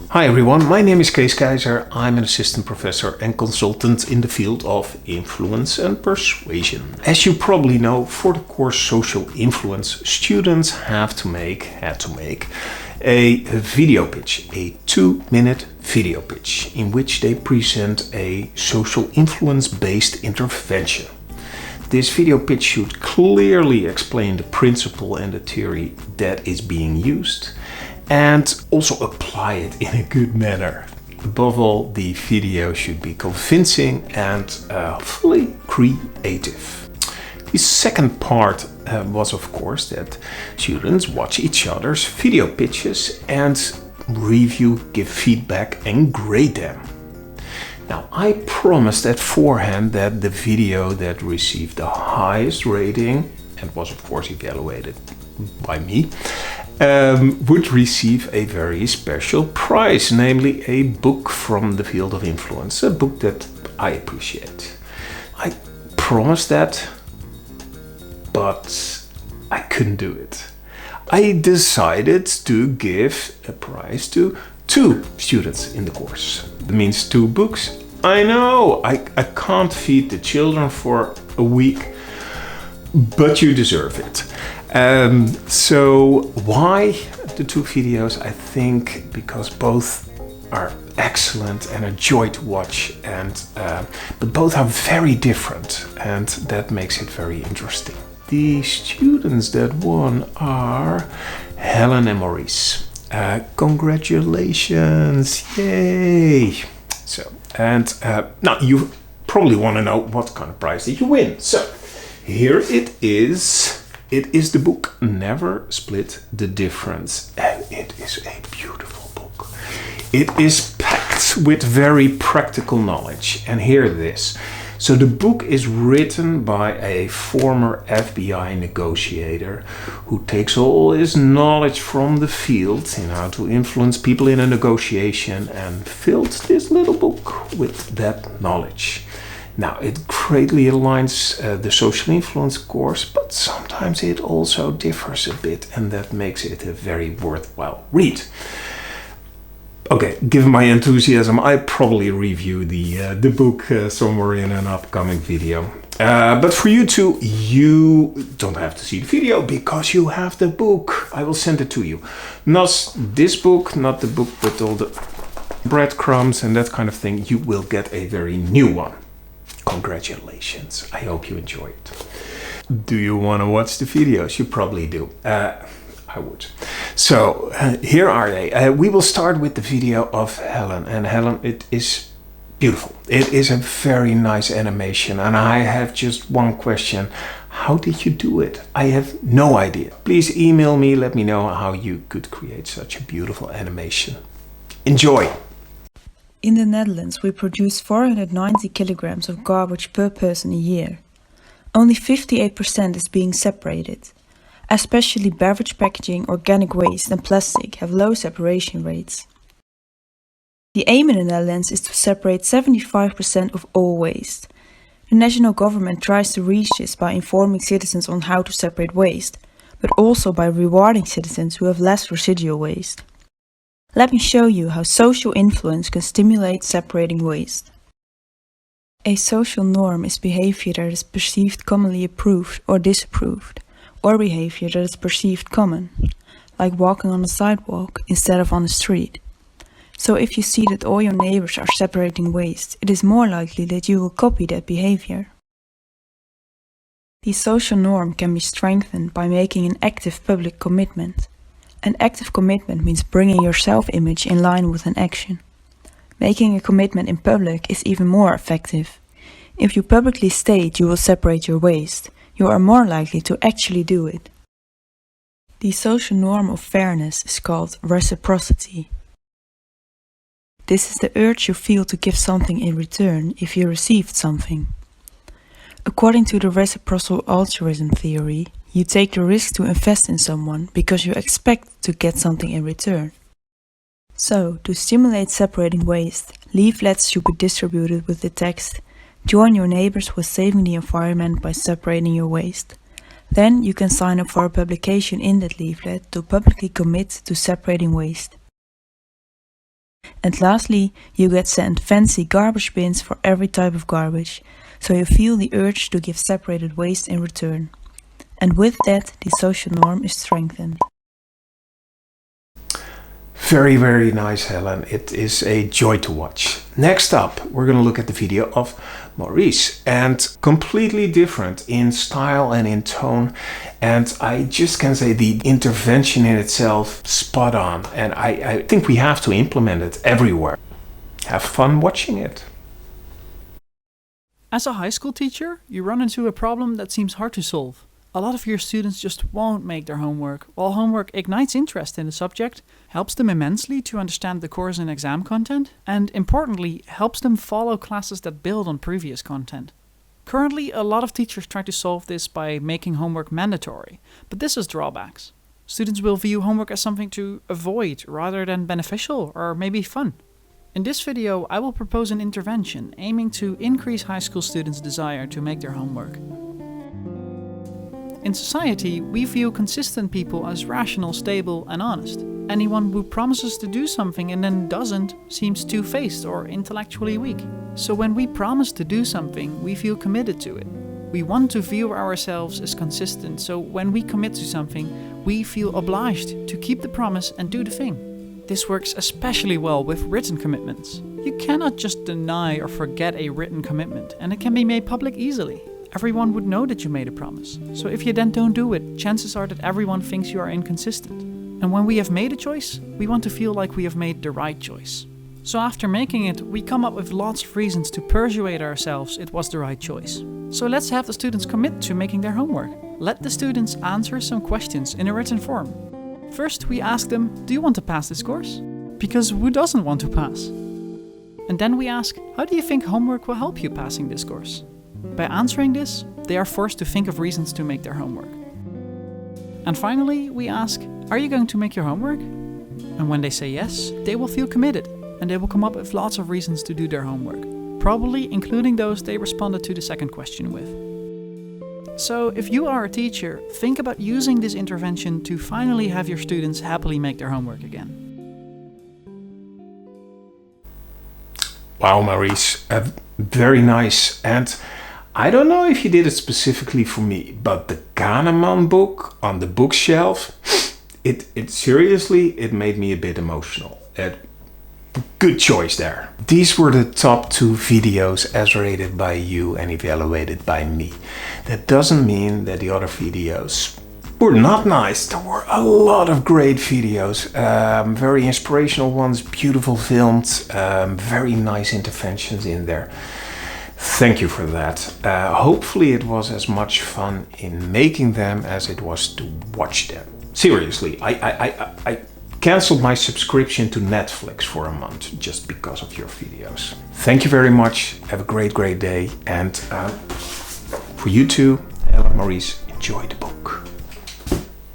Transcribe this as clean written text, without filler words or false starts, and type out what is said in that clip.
Hi everyone, my name is Kees Keizer. I'm an assistant professor and consultant in the field of influence and persuasion. As you probably know, for the course Social Influence, students had to make a video pitch, a 2-minute video pitch, in which they present a social influence-based intervention. This video pitch should clearly explain the principle and the theory that is being used, and also apply it in a good manner. Above all, the video should be convincing and fully creative. The second part was, of course, that students watch each other's video pitches and review, give feedback and grade them. Now, I promised beforehand that the video that received the highest rating, and was of course evaluated by me, would receive a very special prize, namely a book from the field of influence, a book that I appreciate. I promised that, but I couldn't do it. I decided to give a prize to 2 students in the course. That means 2 books. I know, I can't feed the children for a week, but you deserve it. So why the 2 videos? I think because both are excellent and a joy to watch, and but both are very different, and that makes it very interesting. The students that won are Helen and Maurice. Congratulations! Yay! So, and now you probably want to know what kind of prize did you win. So here it is. It is the book Never Split the Difference, and it is a beautiful book. It is packed with very practical knowledge, and here it is. So the book is written by a former FBI negotiator who takes all his knowledge from the field in how to influence people in a negotiation and filled this little book with that knowledge. Now, it greatly aligns the social influence course, but sometimes it also differs a bit, and that makes it a very worthwhile read. Okay, given my enthusiasm, I probably review the book somewhere in an upcoming video. But for you two, you don't have to see the video because you have the book. I will send it to you. Not this book, not the book with all the breadcrumbs and that kind of thing. You will get a very new one. Congratulations. I hope you enjoy it. Do you want to watch the videos? You probably do. I would. So here are they. We will start with the video of Helen. And Helen, it is beautiful. It is a very nice animation. And I have just one question. How did you do it? I have no idea. Please email me. Let me know how you could create such a beautiful animation. Enjoy. In the Netherlands, we produce 490 kilograms of garbage per person a year. Only 58% is being separated. Especially beverage packaging, organic waste and plastic have low separation rates. The aim in the Netherlands is to separate 75% of all waste. The national government tries to reach this by informing citizens on how to separate waste, but also by rewarding citizens who have less residual waste. Let me show you how social influence can stimulate separating waste. A social norm is behavior that is perceived commonly approved or disapproved, or behavior that is perceived common, like walking on a sidewalk instead of on the street. So if you see that all your neighbors are separating waste, it is more likely that you will copy that behavior. The social norm can be strengthened by making an active public commitment. An active commitment means bringing your self-image in line with an action. Making a commitment in public is even more effective. If you publicly state you will separate your waste, you are more likely to actually do it. The social norm of fairness is called reciprocity. This is the urge you feel to give something in return if you received something. According to the reciprocal altruism theory, you take the risk to invest in someone because you expect to get something in return. So, to stimulate separating waste, leaflets should be distributed with the text, "Join your neighbors with saving the environment by separating your waste." Then you can sign up for a publication in that leaflet to publicly commit to separating waste. And lastly, you get sent fancy garbage bins for every type of garbage, so you feel the urge to give separated waste in return. And with that, the social norm is strengthened. Very, very nice, Helen. It is a joy to watch. Next up, we're going to look at the video of Maurice, and completely different in style and in tone. And I just can say the intervention in itself, spot on. And I think we have to implement it everywhere. Have fun watching it. As a high school teacher, you run into a problem that seems hard to solve. A lot of your students just won't make their homework, while homework ignites interest in the subject, helps them immensely to understand the course and exam content, and importantly, helps them follow classes that build on previous content. Currently, a lot of teachers try to solve this by making homework mandatory, but this has drawbacks. Students will view homework as something to avoid rather than beneficial or maybe fun. In this video, I will propose an intervention aiming to increase high school students' desire to make their homework. In society, we view consistent people as rational, stable, and honest. Anyone who promises to do something and then doesn't seems two-faced or intellectually weak. So when we promise to do something, we feel committed to it. We want to view ourselves as consistent, so when we commit to something, we feel obliged to keep the promise and do the thing. This works especially well with written commitments. You cannot just deny or forget a written commitment, and it can be made public easily. Everyone would know that you made a promise. So if you then don't do it, chances are that everyone thinks you are inconsistent. And when we have made a choice, we want to feel like we have made the right choice. So after making it, we come up with lots of reasons to persuade ourselves it was the right choice. So let's have the students commit to making their homework. Let the students answer some questions in a written form. First, we ask them, do you want to pass this course? Because who doesn't want to pass? And then we ask, how do you think homework will help you passing this course? By answering this, they are forced to think of reasons to make their homework. And finally, we ask, are you going to make your homework? And when they say yes, they will feel committed, and they will come up with lots of reasons to do their homework, probably including those they responded to the second question with. So if you are a teacher, think about using this intervention to finally have your students happily make their homework again. Wow, Maurice, very nice. And I don't know if you did it specifically for me, but the Kahneman book on the bookshelf, it seriously, it made me a bit emotional. Good choice there. These were the top 2 videos as rated by you and evaluated by me. That doesn't mean that the other videos were not nice. There were a lot of great videos, very inspirational ones, beautiful filmed, very nice interventions in there. Thank you for that. Hopefully it was as much fun in making them as it was to watch them. Seriously, I canceled my subscription to Netflix for a month just because of your videos. Thank you very much. Have a great day. And for you too, Maurice, enjoy the book.